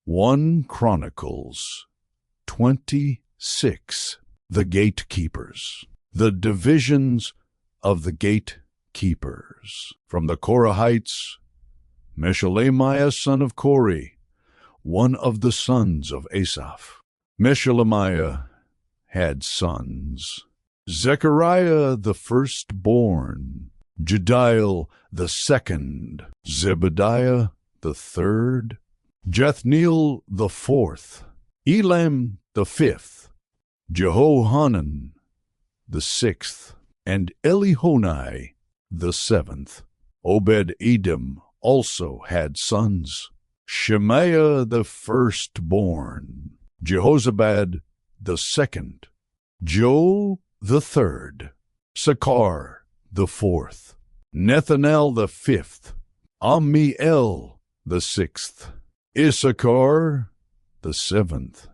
1 Chronicles 26. The Gatekeepers. The divisions of the Gatekeepers. From the Korahites, Meshelemiah son of Kori, one of the sons of Asaph. Meshelemiah had sons: Zechariah the firstborn, Jediel the second, Zebediah the third, Jethniel the fourth, Elam the fifth, Jehohanan the sixth, and Elihonai the seventh. Obed-Edom also had sons: Shemaiah the firstborn, Jehozabad the second, Joe the third, Sakar the fourth, Nethanel the fifth, Amiel the sixth, Issachar the seventh,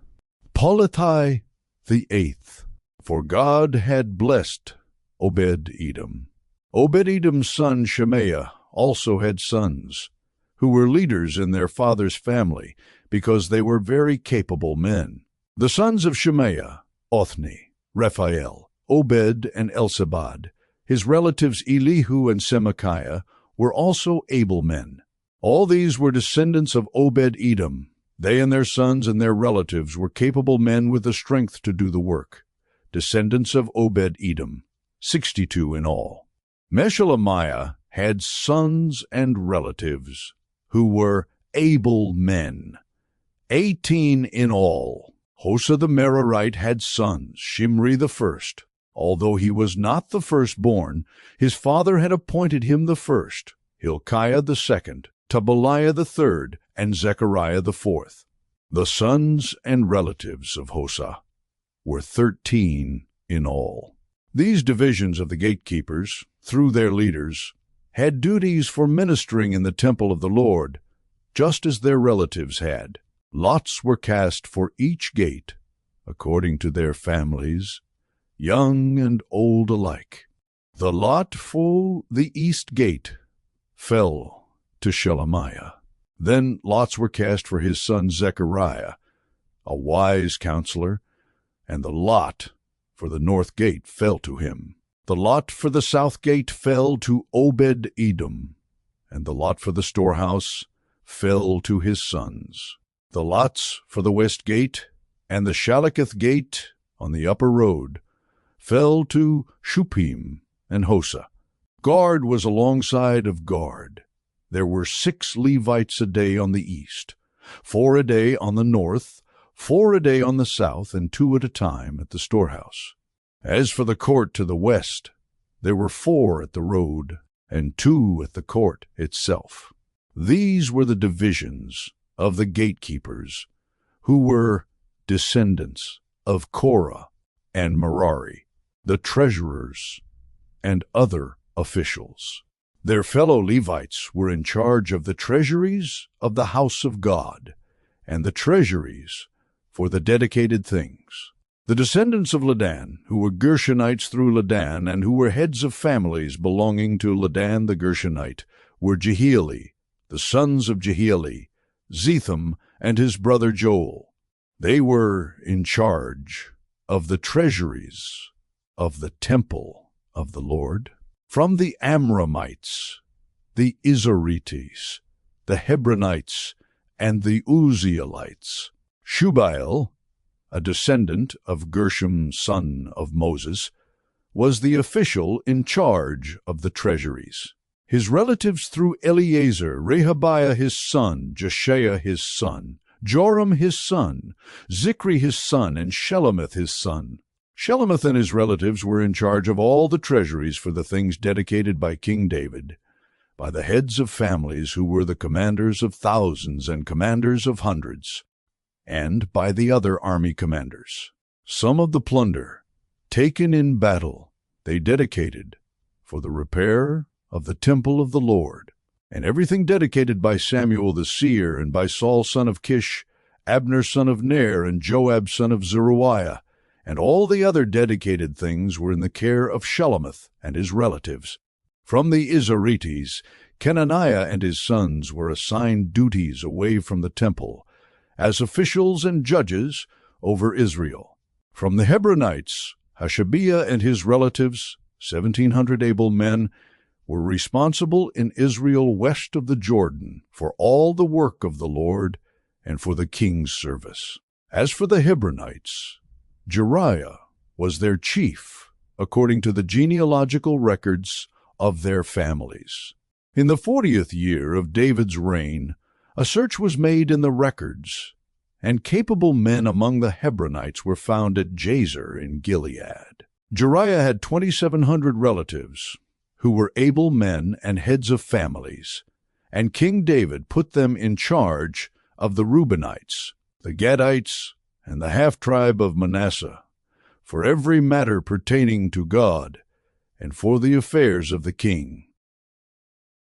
Polathai the eighth. For God had blessed Obed-Edom. Obed-Edom's son Shemaiah also had sons, who were leaders in their father's family, because they were very capable men. The sons of Shemaiah: Othni, Raphael, Obed, and Elsabad. His relatives Elihu and Semachiah were also able men. All these were descendants of Obed-Edom. They and their sons and their relatives were capable men with the strength to do the work. Descendants of Obed-Edom, 62 in all. Meshelemiah had sons and relatives who were able men, 18 in all. Hosa the Merarite had sons: Shimri the first. Although he was not the firstborn, his father had appointed him the first, Hilkiah the second, Tabaliah the third, and Zechariah the fourth. The sons and relatives of Hosa were 13 in all. These divisions of the gatekeepers, through their leaders, had duties for ministering in the temple of the Lord, just as their relatives had. Lots were cast for each gate, according to their families, young and old alike. The lot for the east gate fell to Shelemiah. Then lots were cast for his son Zechariah, a wise counselor, and the lot for the north gate fell to him. The lot for the south gate fell to Obed-Edom, and the lot for the storehouse fell to his sons. The lots for the west gate and the Shalaketh gate on the upper road fell to Shuppim and Hosa. Guard was alongside of guard. There were 6 Levites a day on the east, 4 a day on the north, 4 a day on the south, and 2 at a time at the storehouse. As for the court to the west, there were 4 at the road, and 2 at the court itself. These were the divisions of the gatekeepers, who were descendants of Korah and Merari, the treasurers, and other officials. Their fellow Levites were in charge of the treasuries of the house of God, and the treasuries for the dedicated things. The descendants of Ladan, who were Gershonites through Ladan, and who were heads of families belonging to Ladan the Gershonite, were Jehieli, the sons of Jehieli, Zetham, and his brother Joel. They were in charge of the treasuries of the temple of the Lord. From the Amramites, the Izharites, the Hebronites, and the Uzzielites, Shubael, a descendant of Gershom son of Moses, was the official in charge of the treasuries. His relatives through Eleazar: Rehabiah his son, Jeshaiah his son, Joram his son, Zichri his son, and Shelomith his son. Shelomith and his relatives were in charge of all the treasuries for the things dedicated by King David, by the heads of families who were the commanders of thousands and commanders of hundreds, and by the other army commanders. Some of the plunder taken in battle they dedicated for the repair of the temple of the Lord, and everything dedicated by Samuel the seer, and by Saul son of Kish, Abner son of Ner, and Joab son of Zeruiah, and all the other dedicated things were in the care of Shelomith and his relatives. From the Izharites, Kenaniah and his sons were assigned duties away from the temple, as officials and judges over Israel. From the Hebronites, Hashabiah and his relatives, 1,700 able men, were responsible in Israel west of the Jordan for all the work of the Lord and for the king's service. As for the Hebronites, Jeriah was their chief, according to the genealogical records of their families. In the 40th year of David's reign, a search was made in the records, and capable men among the Hebronites were found at Jazer in Gilead. Jeriah had 2,700 relatives, who were able men and heads of families, and King David put them in charge of the Reubenites, the Gadites, and the half-tribe of Manasseh, for every matter pertaining to God and for the affairs of the king.